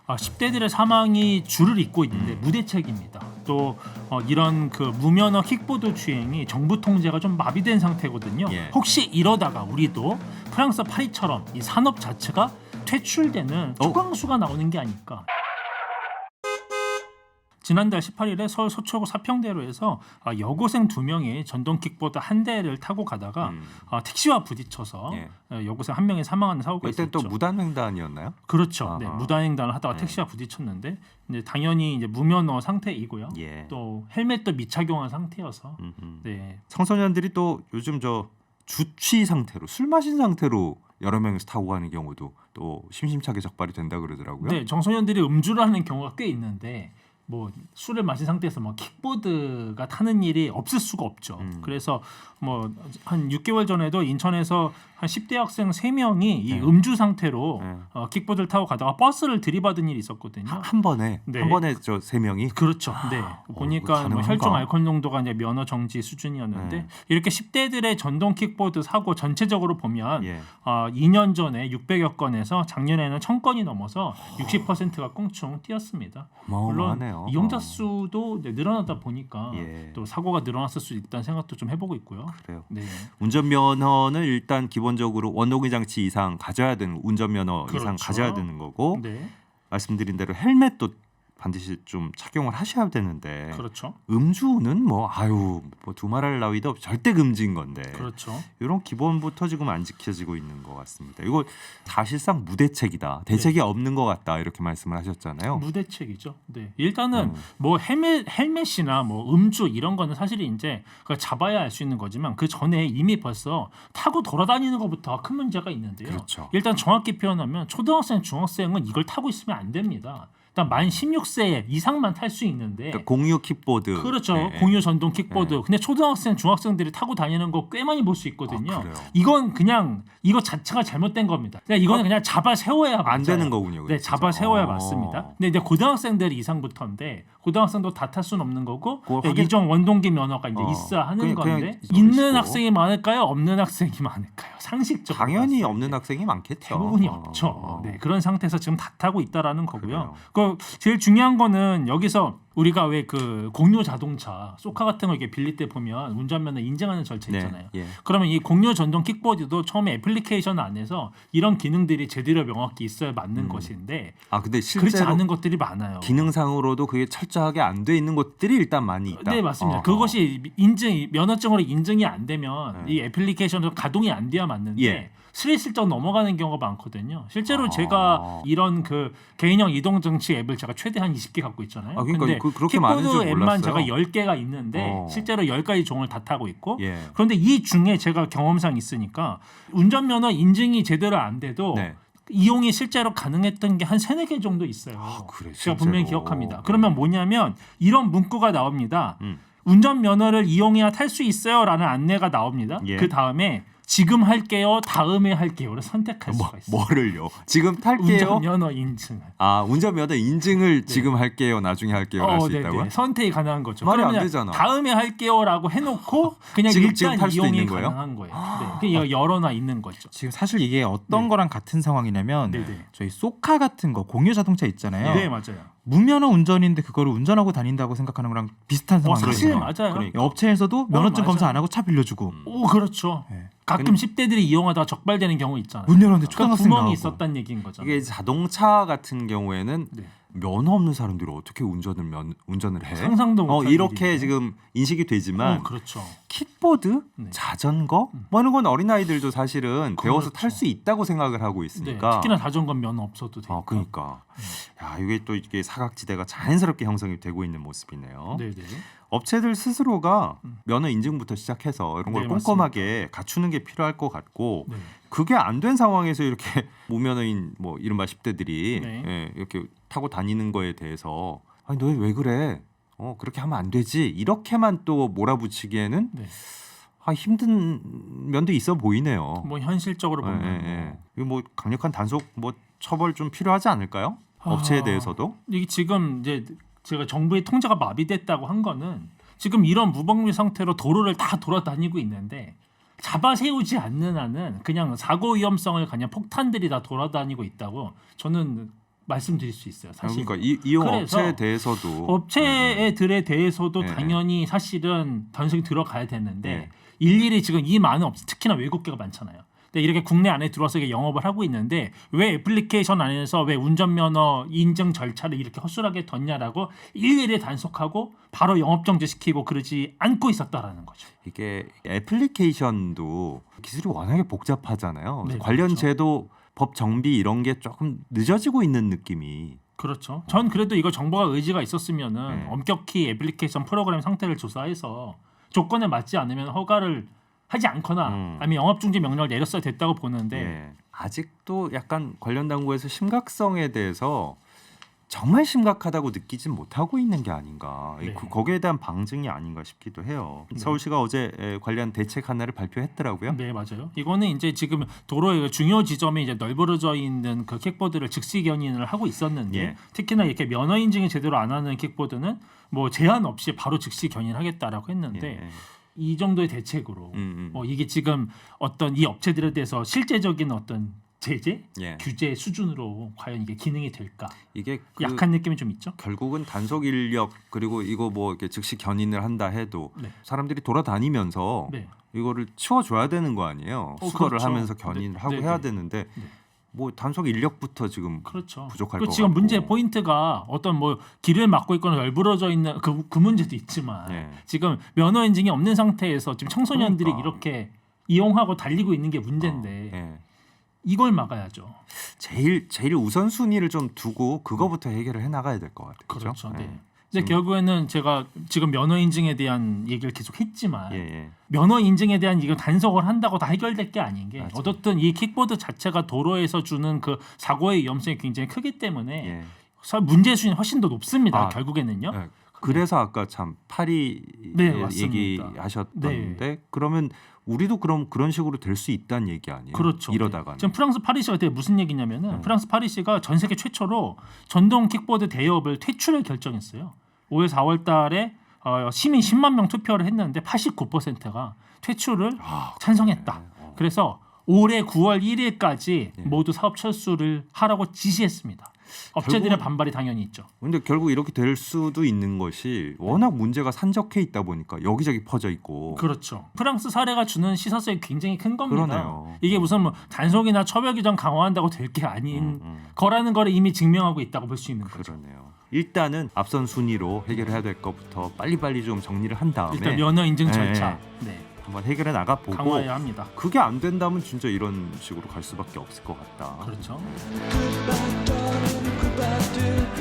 10대들의 사망이 줄을 잇고 있는데 무대책입니다. 또 이런 그 무면허 킥보드 주행이 정부 통제가 좀 마비된 상태거든요. 예. 혹시 이러다가 우리도 프랑스 파리처럼 이 산업 자체가 퇴출되는 초강수가 나오는 게 아닐까. 지난달 18일에 서울 서초구 사평대로에서 여고생 2명이 전동 킥보드 한 대를 타고 가다가 택시와 부딪혀서 여고생 1명이 사망하는 사고가 이때 있었죠. 또 무단횡단이었나요? 그렇죠. 네, 무단횡단을 하다가 택시와 부딪혔는데 이제 당연히 이제 무면허 상태이고요. 또 헬멧도 미착용한 상태여서 네. 청소년들이 또 요즘 저 주취 상태로 술 마신 상태로 여러 명이서 타고 가는 경우도 또 심심찮게 적발이 된다 그러더라고요. 네, 청소년들이 음주를 하는 경우가 꽤 있는데 뭐 술을 마신 상태에서 뭐 킥보드가 타는 일이 없을 수가 없죠. 그래서 뭐 한 6개월 전에도 인천에서 한 10대 학생 3명이 이 음주 상태로 킥보드를 타고 가다가 버스를 들이받은 일이 있었거든요. 한 번에 네. 한 번에 저 3명이 그렇죠. 네. 보니까 뭐 혈중 알코올 농도가 이제 면허 정지 수준이었는데 이렇게 10대들의 전동 킥보드 사고 전체적으로 보면 2년 전에 600여 건에서 작년에는 1000건이 넘어서 60%가 껑충 뛰었습니다. 물론 이용자 수도 늘어나다 보니까 또 사고가 늘어났을 수 있다는 생각도 좀 해보고 있고요. 그래요. 네. 운전면허는 일단 기본적으로 원동기 장치 이상 가져야 되는 운전면허 그렇죠. 이상 가져야 되는 거고 네. 말씀드린 대로 헬멧도 반드시 좀 착용을 하셔야 되는데 그렇죠. 음주는 뭐 두말할 나위도 없이 절대 금지인 건데 그렇죠. 이런 기본부터 지금 안 지켜지고 있는 것 같습니다. 이거 사실상 무대책이다. 대책이 없는 것 같다 이렇게 말씀을 하셨잖아요. 무대책이죠. 네. 일단은 뭐 헬멧이나 뭐 음주 이런 거는 사실 이제 그걸 잡아야 알 수 있는 거지만 그 전에 이미 벌써 타고 돌아다니는 것부터 큰 문제가 있는데요. 그렇죠. 일단 정확히 표현하면 초등학생, 중학생은 이걸 타고 있으면 안 됩니다. 일단 만 16세 이상만 탈 수 있는데 그러니까 공유 킥보드 그렇죠. 공유 전동 킥보드. 근데 초등학생, 중학생들이 타고 다니는 거 꽤 많이 볼 수 있거든요. 그래요? 이건 그냥 이거 자체가 잘못된 겁니다. 그냥 이거는 그냥 잡아 세워야 안 되는 거군요. 네, 잡아 세워야 맞습니다. 근데 이제 고등학생들 이상부터인데 고등학생도 다 탈 수는 없는 거고 이종 원동기 면허가 이제 있어야 하는 건데 있는 학생이 많을까요? 없는 학생이 많을까요? 상식적으로 당연히 없는 학생이 많겠죠. 대부분이 없죠. 네, 그런 상태에서 지금 다 타고 있다라는 거고요. 제일 중요한 거는 여기서 우리가 왜 그 공유 자동차 소카 같은 거 이렇게 빌릴 때 보면 운전면허 인증하는 절차 있잖아요. 그러면 이 공유 전동 킥보드도 처음에 애플리케이션 안에서 이런 기능들이 제대로 명확히 있어야 맞는 것인데 근데 실제로 그렇지 않은 것들이 많아요. 기능상으로도 그게 철저하게 안 돼 있는 것들이 일단 많이 있다. 네, 맞습니다. 그것이 면허증으로 인증이 안 되면 이 애플리케이션도 가동이 안 돼야 맞는데 슬쩍 넘어가는 경우가 많거든요. 실제로 제가 이런 그 개인형 이동정치 앱을 제가 최대 한 20개 갖고 있잖아요. 그러니까 그렇게 많은 줄 킥보드 앱만 몰랐어요. 제가 10개가 있는데 실제로 10가지 종을 다 타고 있고 예. 그런데 이 중에 제가 경험상 있으니까 운전면허 인증이 제대로 안 돼도 이용이 실제로 가능했던 게 한 3-4개 정도 있어요. 그래, 제가 분명히 진짜로. 기억합니다. 그러면 뭐냐면 이런 문구가 나옵니다. 운전면허를 이용해야 탈 수 있어요라는 안내가 나옵니다. 그 다음에 지금 할게요, 다음에 할게요를 선택할 수가 있어요. 뭐를요? 지금 탈게요. 운전면허 인증을. 운전면허 인증을 지금 할게요, 나중에 할게요 할 수 있다고요? 선택이 가능한 거죠. 말이 안 그러면 되잖아. 다음에 할게요라고 해놓고 그냥 지금 일단 탈 수도 이용이 있는 거예요? 가능한 거예요. 그게 열어놔 있는 거죠. 지금 사실 이게 어떤 거랑 같은 상황이냐면 네네. 저희 소카 같은 거 공유 자동차 있잖아요. 네, 맞아요. 무면허 운전인데 그거를 운전하고 다닌다고 생각하는 거랑 비슷한 상황이에요. 사실 맞아요. 그러니까. 업체에서도 면허증 맞아요. 검사 안 하고 차 빌려주고 오, 그렇죠. 가끔 10대들이 이용하다가 적발되는 경우 있잖아요. 문 열었는데 그러니까 초등학생 구멍이 나오고. 있었다는 얘기인 거잖아요. 이게 자동차 같은 경우에는 네. 면허 없는 사람들이 어떻게 운전을 해? 상상도 못한 이렇게 일이네요. 지금 인식이 되지만 그렇죠. 킥보드, 네. 자전거 뭐 이런 건 어린 아이들도 사실은 배워서 그렇죠. 탈 수 있다고 생각을 하고 네, 있으니까. 특히나 자전거 면허 없어도 되니까. 그러니까. 야, 이게 또 이게 사각지대가 자연스럽게 형성이 되고 있는 모습이네요. 네네. 업체들 스스로가 면허 인증부터 시작해서 이런 걸 네, 꼼꼼하게 갖추는 게 필요할 것 같고 네. 그게 안 된 상황에서 이렇게 무면허인 뭐 이른바 10대들이 네. 이렇게 타고 다니는 거에 대해서 아니 너 왜 그래? 그렇게 하면 안 되지. 이렇게만 또 몰아붙이기에는 네. 힘든 면도 있어 보이네요. 뭐 현실적으로 보면 이거 뭐 강력한 단속 뭐 처벌 좀 필요하지 않을까요? 업체에 대해서도. 이게 지금 이제 제가 정부의 통제가 마비됐다고 한 거는 지금 이런 무방비 상태로 도로를 다 돌아다니고 있는데 잡아 세우지 않는 한은 그냥 사고 위험성을 그냥 폭탄들이 다 돌아다니고 있다고 저는 말씀드릴 수 있어요. 사실. 그러니까 이용 업체에 대해서도 업체들에 대해서도 네. 당연히 사실은 단속이 들어가야 되는데 네. 일일이 지금 이 많은 업체 특히나 외국계가 많잖아요. 근데 이렇게 국내 안에 들어와서 이게 영업을 하고 있는데 왜 애플리케이션 안에서 왜 운전면허 인증 절차를 이렇게 허술하게 뒀냐라고 일일이 단속하고 바로 영업 정지시키고 그러지 않고 있었다라는 거죠. 이게 애플리케이션도 기술이 워낙에 복잡하잖아요. 네, 관련 그렇죠. 제도, 법 정비 이런 게 조금 늦어지고 있는 느낌이. 그렇죠. 전 그래도 이거 정부가 의지가 있었으면은 네. 엄격히 애플리케이션 프로그램 상태를 조사해서 조건에 맞지 않으면 허가를 하지 않거나 아니면 영업 중지 명령을 내렸어야 됐다고 보는데 예. 아직도 약간 관련 당국에서 심각성에 대해서 정말 심각하다고 느끼진 못하고 있는 게 아닌가. 네. 거기에 대한 방증이 아닌가 싶기도 해요. 서울시가 어제 관련 대책 하나를 발표했더라고요. 네, 맞아요. 이거는 이제 지금 도로의 중요 지점에 이제 널브러져 있는 그 킥보드를 즉시 견인을 하고 있었는데 예. 특히나 이렇게 면허 인증이 제대로 안 하는 킥보드는 뭐 제한 없이 바로 즉시 견인하겠다라고 했는데 예. 이 정도의 대책으로 음. 이게 지금 어떤 이 업체들에 대해서 실제적인 어떤 제재, 예. 규제 수준으로 과연 이게 기능이 될까? 이게 약한 느낌이 좀 있죠. 결국은 단속 인력 그리고 이거 뭐 이렇게 즉시 견인을 한다 해도 네. 사람들이 돌아다니면서 네. 이거를 치워줘야 되는 거 아니에요. 수거를 그렇죠. 하면서 견인을 네, 하고 네, 해야 네. 되는데 네. 뭐 단속 인력부터 지금 그렇죠. 부족할 그리고 것 지금 같고. 문제 포인트가 어떤 뭐 길을 막고 있거나 널브러져 있는 그 문제도 있지만 예. 지금 면허 인증이 없는 상태에서 지금 청소년들이 그러니까. 이렇게 이용하고 달리고 있는 게 문제인데 예. 이걸 막아야죠. 제일 우선순위를 좀 두고 그거부터 해결을 해 나가야 될 것 같아요. 그렇죠. 예. 네. 근데 결국에는 제가 지금 면허 인증에 대한 얘기를 계속 했지만 예. 면허 인증에 대한 이거 단속을 한다고 다 해결될 게 아닌 게 맞아요. 어떻든 이 킥보드 자체가 도로에서 주는 그 사고의 위험성이 굉장히 크기 때문에 예. 문제 수준이 훨씬 더 높습니다. 아, 결국에는요. 예. 그래서 아까 참 파리 네, 맞습니다. 얘기하셨던데 그러면 우리도 그럼 그런 식으로 될 수 있다는 얘기 아니에요? 그렇죠. 이러다가는. 네. 지금 프랑스 파리시가 되게 무슨 얘기냐면은 네. 프랑스 파리시가 전 세계 최초로 전동 킥보드 대여업을 퇴출을 결정했어요. 올해 4월달에 시민 10만 명 투표를 했는데 89%가 퇴출을 찬성했다. 네. 그래서 올해 9월 1일까지 네. 모두 사업 철수를 하라고 지시했습니다. 업체들의 결국은- 반발이 당연히 있죠. 근데 결국 이렇게 될 수도 있는 것이 워낙 문제가 산적해 있다 보니까 여기저기 퍼져 있고. 그렇죠. 프랑스 사례가 주는 시사성이 굉장히 큰 겁니다. 그러네요. 이게 무슨 뭐 단속이나 처벌 규정 강화한다고 될 게 아닌 음. 거라는 거를 이미 증명하고 있다고 볼 수 있는 거죠. 그러네요. 일단은 앞선 순위로 해결해야 될 것부터 빨리빨리 좀 정리를 한 다음에 일단 면허 인증 네. 절차 네. 한번 해결해 나가 보고 강화해야 합니다. 그게 안 된다면 진짜 이런 식으로 갈 수밖에 없을 것 같다. 그렇죠. Goodbye, darling, goodbye, dear.